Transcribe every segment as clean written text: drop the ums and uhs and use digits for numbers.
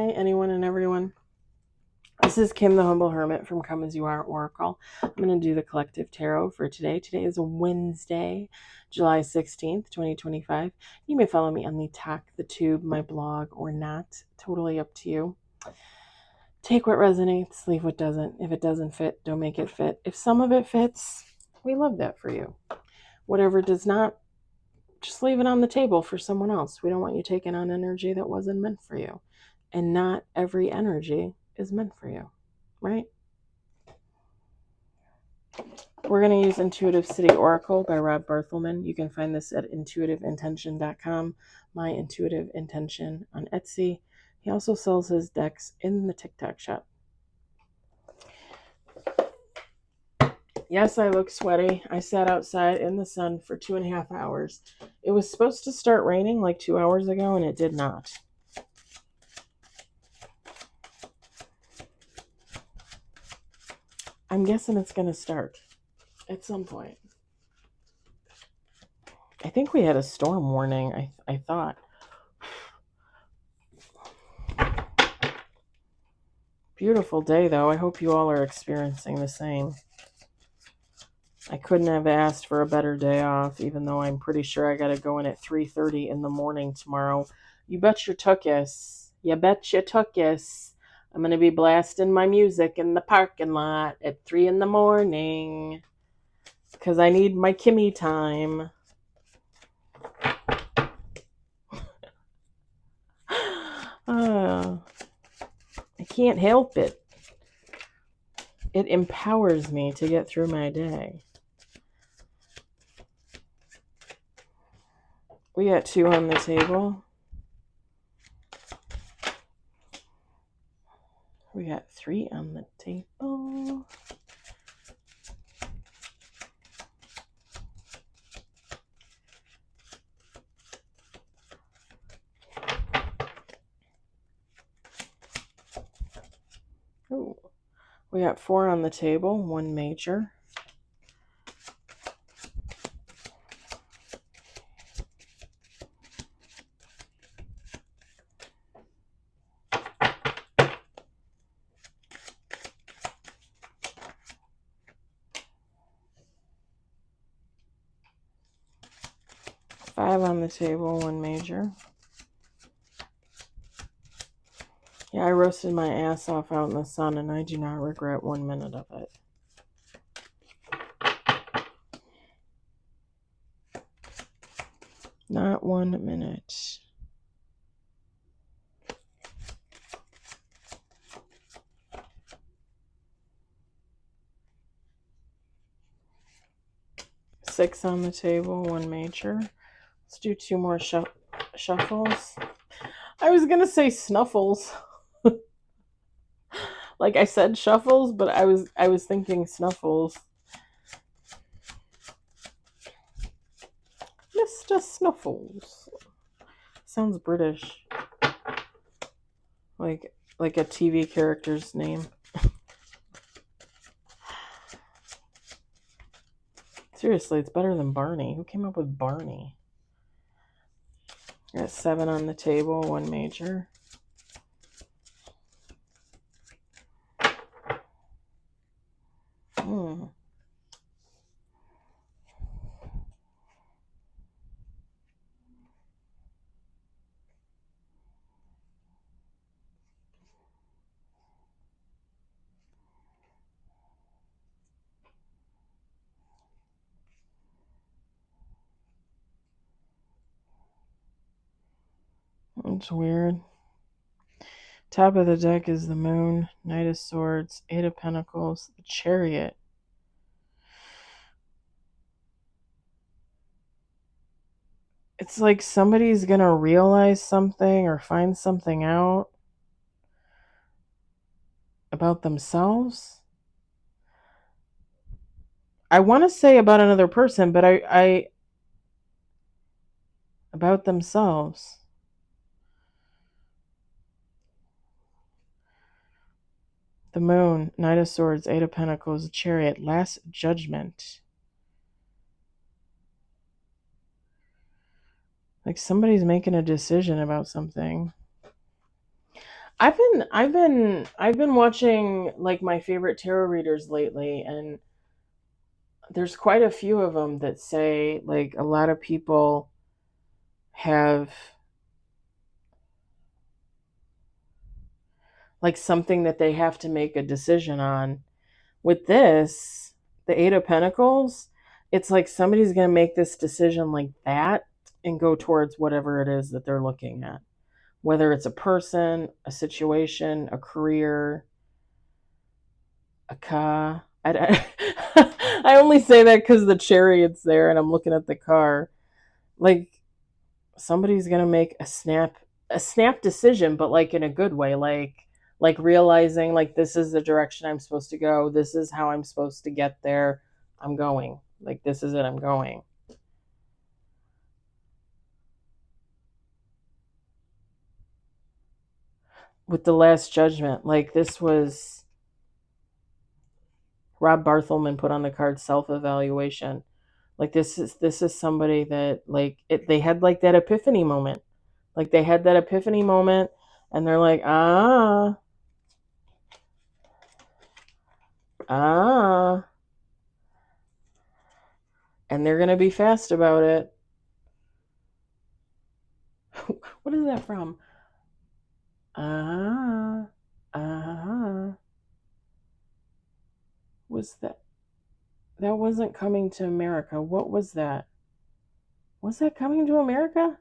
Hi, anyone and everyone. This is Kim the Humble Hermit from Come As You Are Oracle. I'm going to do the collective tarot for today. Today is Wednesday, July 16th, 2025. You may follow me on the Talk the Tube, my blog, or not. Totally up to you. Take what resonates, leave what doesn't. If it doesn't fit, don't make it fit. If some of it fits, we love that for you. Whatever does not, just leave it on the table for someone else. We don't want you taking on energy that wasn't meant for you. And not every energy is meant for you, right? We're going to use Intuitive City Oracle by Rob Barthelman. You can find this at intuitiveintention.com, My Intuitive Intention on Etsy. He also sells his decks in the TikTok shop. Yes, I look sweaty. I sat outside in the sun for 2.5 hours. It was supposed to start raining like 2 hours ago, and it did not. I'm guessing it's going to start at some point. I think we had a storm warning, I thought. Beautiful day, though. I hope you all are experiencing the same. I couldn't have asked for a better day off, even though I'm pretty sure I got to go in at 3:30 in the morning tomorrow. You bet your tuckus. You bet your tuckus. I'm going to be blasting my music in the parking lot at 3 in the morning because I need my Kimmy time. I can't help it. It empowers me to get through my day. We got 2 on the table. We got 3 on the table. Ooh. We got 4 on the table, 1 major. Five on the table, 1 major. Yeah, I roasted my ass off out in the sun, and I do not regret 1 minute of it. Not 1 minute. Six on the table, 1 major. Let's do 2 more shuffles. I was going to say snuffles. Like I said shuffles, but I was thinking snuffles. Mr. Snuffles. Sounds British. Like a TV character's name. Seriously, it's better than Barney. Who came up with Barney? Got 7 on the table, 1 major. It's weird. Top of the deck is the Moon, Knight of Swords, 8 of Pentacles, the Chariot. It's like somebody's going to realize something or find something out about themselves. I want to say about another person, but I about themselves. The Moon, Knight of Swords, 8 of Pentacles, Chariot, Last Judgment. Like somebody's making a decision about something. I've been watching like my favorite tarot readers lately, and there's quite a few of them that say like a lot of people have like something that they have to make a decision on. With this, the Eight of Pentacles, it's like somebody's going to make this decision like that and go towards whatever it is that they're looking at. Whether it's a person, a situation, a career, a car. I only say that because the chariot's there and I'm looking at the car. Like somebody's gonna make a snap decision, but like in a good way, like realizing like this is the direction I'm supposed to go. This is how I'm supposed to get there. I'm going. Like this is it. I'm going. With the Last Judgment, like this was Rob Barthelman put on the card self-evaluation. Like this is somebody that like they had like that epiphany moment. Like they had that epiphany moment and they're like, ah, and they're going to be fast about it. What is that from? Ah, was that wasn't Coming to America. What was that? Was that Coming to America?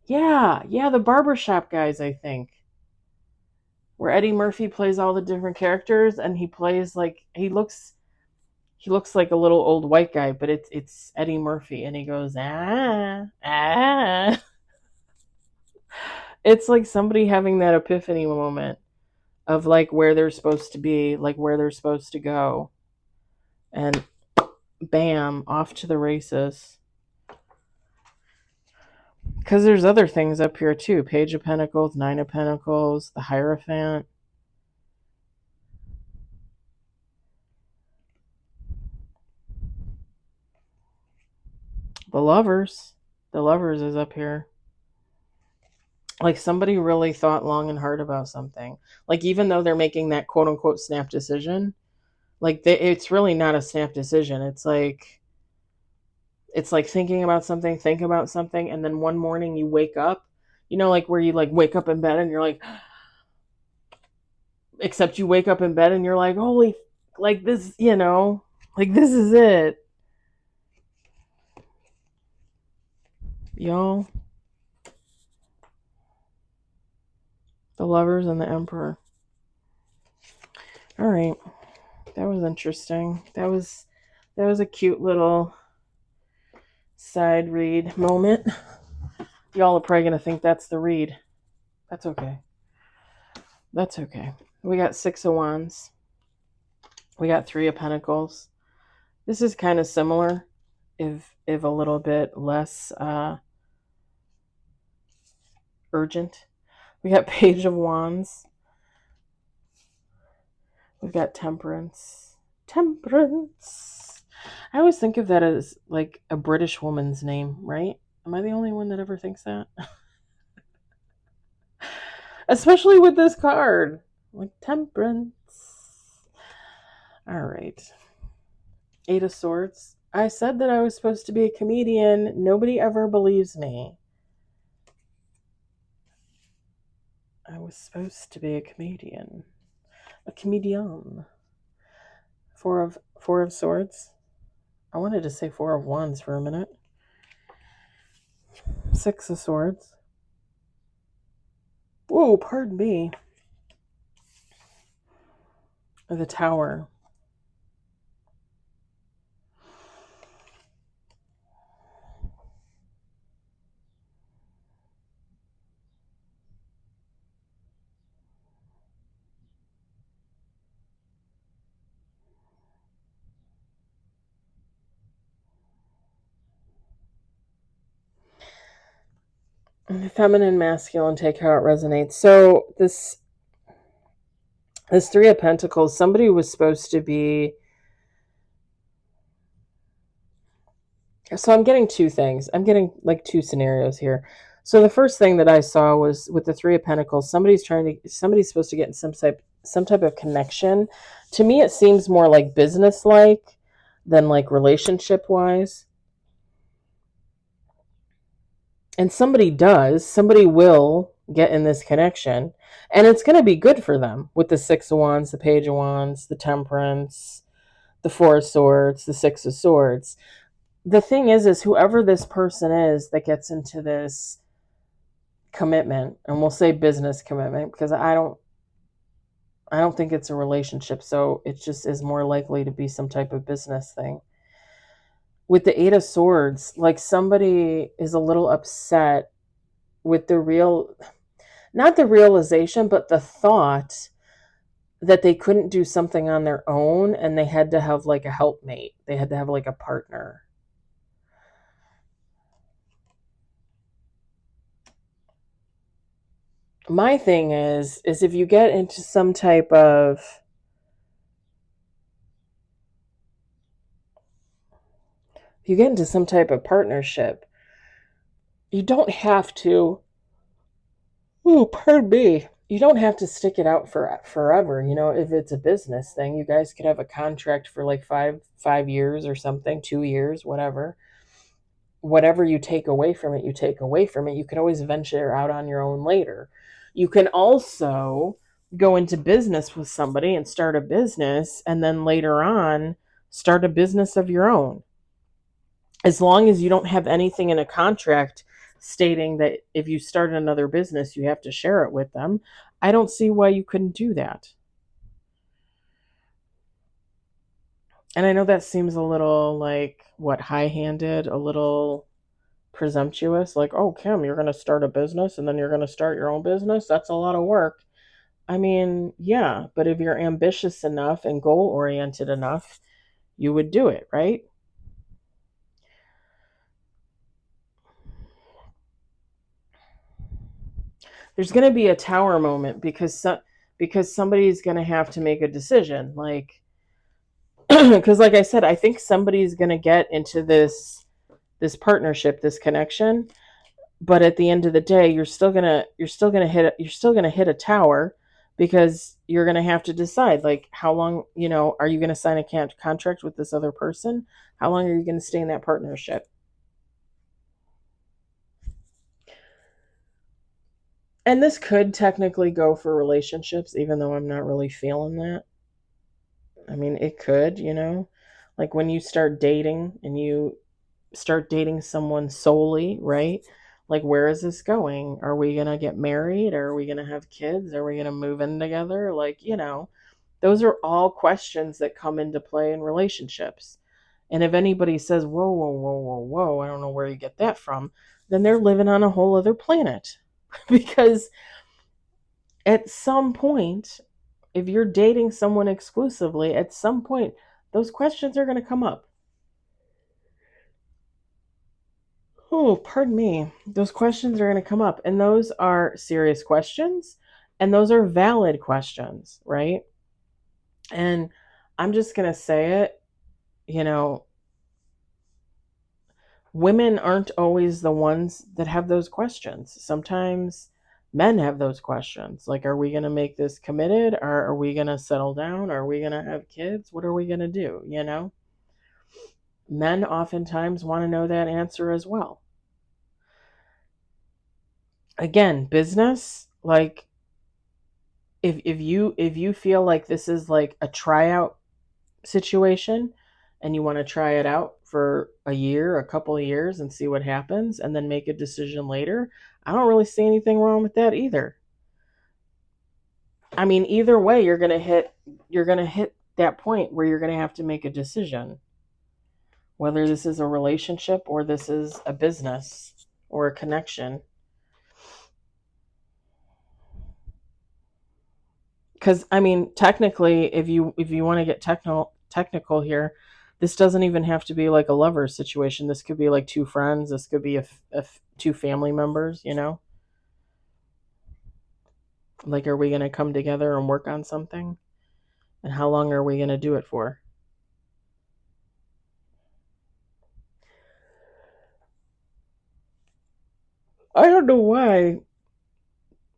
Yeah, the barbershop guys, I think. Where Eddie Murphy plays all the different characters and he plays like he looks like a little old white guy, but it's Eddie Murphy and he goes, ah. It's like somebody having that epiphany moment of like where they're supposed to be, like where they're supposed to go. And bam, off to the races. Because there's other things up here too. Page of Pentacles, Nine of Pentacles, the Hierophant. The Lovers. The Lovers is up here. Like somebody really thought long and hard about something. Like even though they're making that quote unquote snap decision, like it's really not a snap decision. It's like think about something, and then one morning you wake up, like where you like wake up in bed and you're like, except you wake up in bed and you're like, holy, like this, like this is it, y'all. The Lovers and the Emperor. All right, that was interesting. That was a cute little side read moment. Y'all are probably gonna think that's the read. That's okay. That's okay. We got Six of Wands. We got Three of Pentacles. This is kind of similar, if a little bit less urgent. We got Page of Wands. We've got Temperance. Temperance. I always think of that as like a British woman's name, right? Am I the only one that ever thinks that? Especially with this card. Like Temperance. All right. Eight of Swords. I said that I was supposed to be a comedian. Nobody ever believes me. I was supposed to be a comedian. A comedian. Four of Swords. I wanted to say Four of Wands for a minute. Six of Swords. Whoa, pardon me. The Tower. Feminine, masculine, take how it resonates. So this Three of Pentacles, somebody was supposed to be. So I'm getting two things. I'm getting like two scenarios here. So the first thing that I saw was with the Three of Pentacles, somebody's supposed to get in some type of connection. To me, it seems more like business like than like relationship wise. And somebody will get in this connection, and it's going to be good for them with the Six of Wands, the Page of Wands, the Temperance, the Four of Swords, the Six of Swords. The thing is whoever this person is that gets into this commitment, and we'll say business commitment because I don't think it's a relationship, so it just is more likely to be some type of business thing. With the Eight of Swords, like somebody is a little upset with not the realization, but the thought that they couldn't do something on their own and they had to have like a helpmate. They had to have like a partner. My thing is if you get into some type of partnership, you don't have to, pardon me, you don't have to stick it out for forever. If it's a business thing, you guys could have a contract for like five years or something, 2 years, whatever you take away from it, you take away from it. You can always venture out on your own later. You can also go into business with somebody and start a business, and then later on start a business of your own. As long as you don't have anything in a contract stating that if you start another business, you have to share it with them, I don't see why you couldn't do that. And I know that seems a little like, high-handed, a little presumptuous, like, oh, Kim, you're going to start a business and then you're going to start your own business? That's a lot of work. I mean, yeah, but if you're ambitious enough and goal-oriented enough, you would do it, right? There's going to be a tower moment because somebody's going to have to make a decision, like because like I said, I think somebody's going to get into this partnership, this connection, but at the end of the day, you're still going to hit a tower, because you're going to have to decide, like, how long, are you going to sign a contract with this other person? How long are you going to stay in that partnership? And this could technically go for relationships, even though I'm not really feeling that. I mean, it could, like when you start dating and you start dating someone solely, right? Like, where is this going? Are we going to get married? Are we going to have kids? Are we going to move in together? Like, those are all questions that come into play in relationships. And if anybody says, whoa, whoa, whoa, whoa, whoa, I don't know where you get that from, then they're living on a whole other planet. Because at some point, if you're dating someone exclusively, at some point, those questions are going to come up. Oh, pardon me. Those questions are going to come up, and those are serious questions, and those are valid questions, right? And I'm just going to say it, you know, women aren't always the ones that have those questions. Sometimes men have those questions. Like, are we going to make this committed? Or are we going to settle down? Are we going to have kids? What are we going to do? Men oftentimes want to know that answer as well. Again, business, like, if you feel like this is like a tryout situation and you want to try it out for a year, a couple of years, and see what happens and then make a decision later, I don't really see anything wrong with that either. I mean, either way, you're going to hit that point where you're going to have to make a decision, whether this is a relationship or this is a business or a connection. Because I mean, technically, if you want to get technical here, this doesn't even have to be like a lover situation. This could be like two friends. This could be two family members. Like, are we going to come together and work on something? And how long are we going to do it for? I don't know why.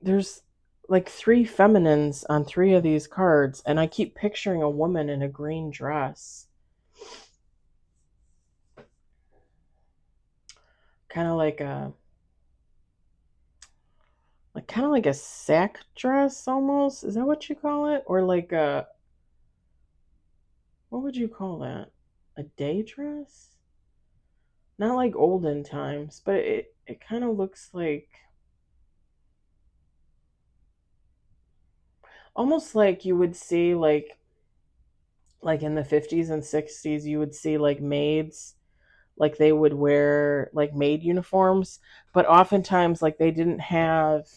There's like three feminines on three of these cards, and I keep picturing a woman in a green dress. Kind of like a sack dress almost. Is that what you call it? Or like a, what would you call that? A day dress? Not like olden times, but it kind of looks like, almost like you would see like in the 50s and 60s you would see like maids, like they would wear like maid uniforms, but oftentimes like they didn't have,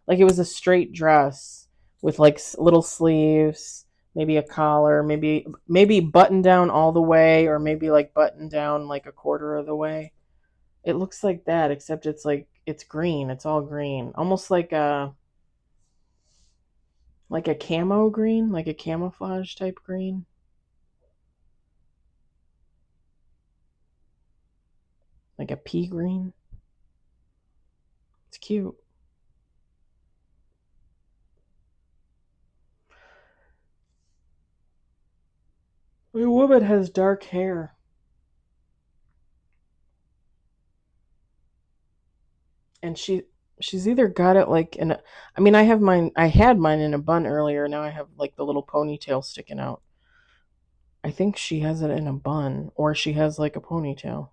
like it was a straight dress with like little sleeves, maybe a collar, maybe button down all the way, or maybe like button down like a quarter of the way. It looks like that, except it's like it's green. It's all green, almost like a camo green, like a camouflage type green, like a pea green. It's cute. The woman has dark hair, and she's either got it like in a, I mean, I had mine in a bun earlier. Now I have like the little ponytail sticking out. I think she has it in a bun, or she has like a ponytail.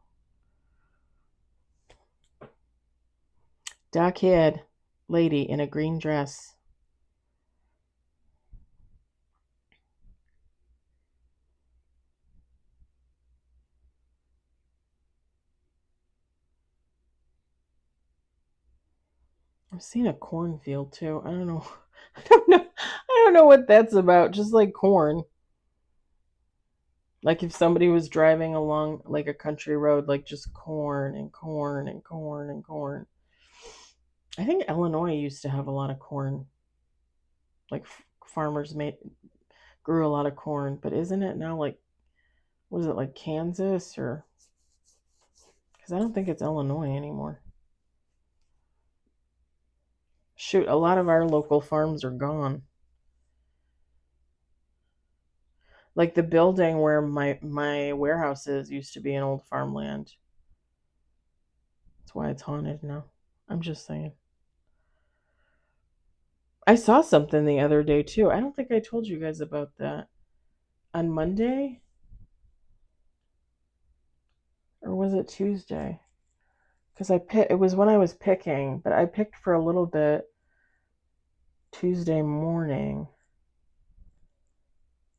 Dark haired lady in a green dress. I've seen a cornfield too. I don't know. I don't know. I don't know what that's about. Just like corn. Like if somebody was driving along like a country road, like just corn and corn and corn and corn. I think Illinois used to have a lot of corn. Like farmers made grew a lot of corn, but isn't it now like, was it like Kansas, or, because I don't think it's Illinois anymore. Shoot, a lot of our local farms are gone. Like the building where my warehouse is used to be an old farmland. That's why it's haunted now. I'm just saying. I saw something the other day too. I don't think I told you guys about that. On Monday, or was it Tuesday? Because it was when I was picking, but I picked for a little bit Tuesday morning.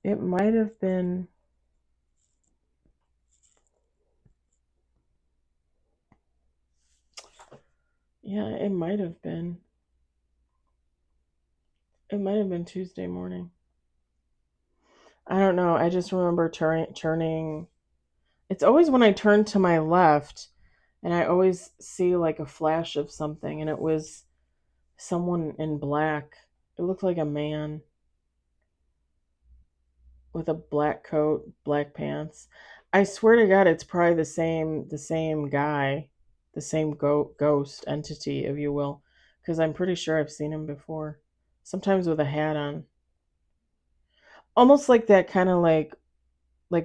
It might have been, yeah, it might have been Tuesday morning. I don't know. I just remember turning. It's always when I turn to my left, and I always see like a flash of something, and it was someone in black. It looked like a man with a black coat, black pants. I swear to God, it's probably the same guy, the same ghost entity, if you will, because I'm pretty sure I've seen him before. Sometimes with a hat on, almost like that kind of like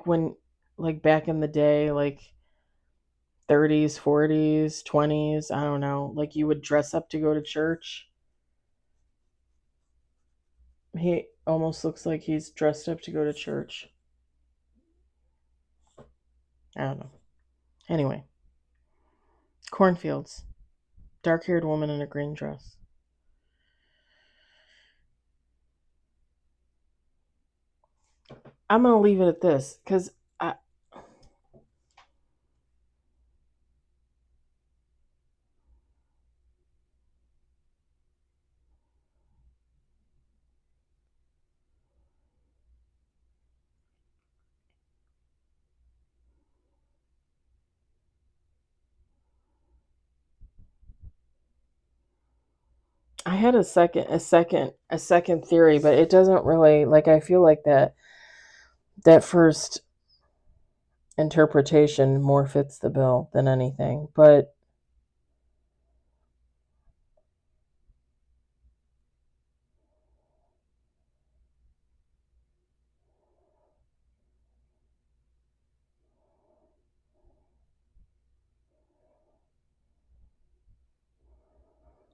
when, like back in the day, like 30s, 40s, 20s, I don't know, like you would dress up to go to church. He almost looks like he's dressed up to go to church. I don't know. Anyway, cornfields, dark haired woman in a green dress. I'm going to leave it at this because I had a second theory, but it doesn't really, like, I feel like that first interpretation more fits the bill than anything. But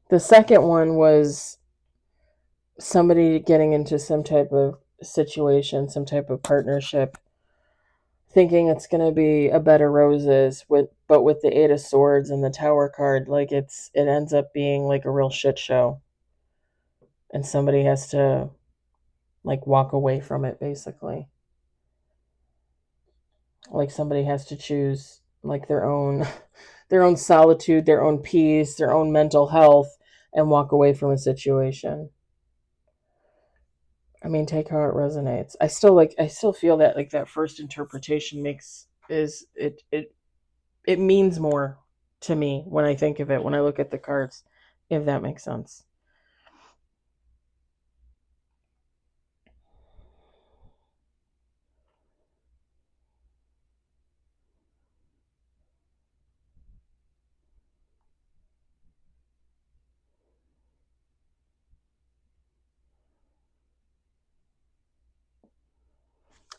The second one was somebody getting into some type of situation, some type of partnership, thinking it's going to be a bed of roses, but with the Eight of Swords and the Tower card, like it ends up being like a real shit show, and somebody has to like walk away from it, basically. Like somebody has to choose like their own their own solitude, their own peace, their own mental health, and walk away from a situation. I mean, take how it resonates. I still feel that like that first interpretation makes is it means more to me when I think of it, when I look at the cards, if that makes sense.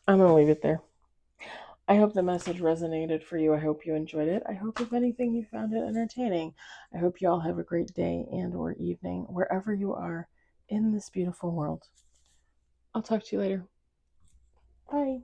I'm going to leave it there. I hope the message resonated for you. I hope you enjoyed it. I hope, if anything, you found it entertaining. I hope you all have a great day and or evening, wherever you are in this beautiful world. I'll talk to you later. Bye.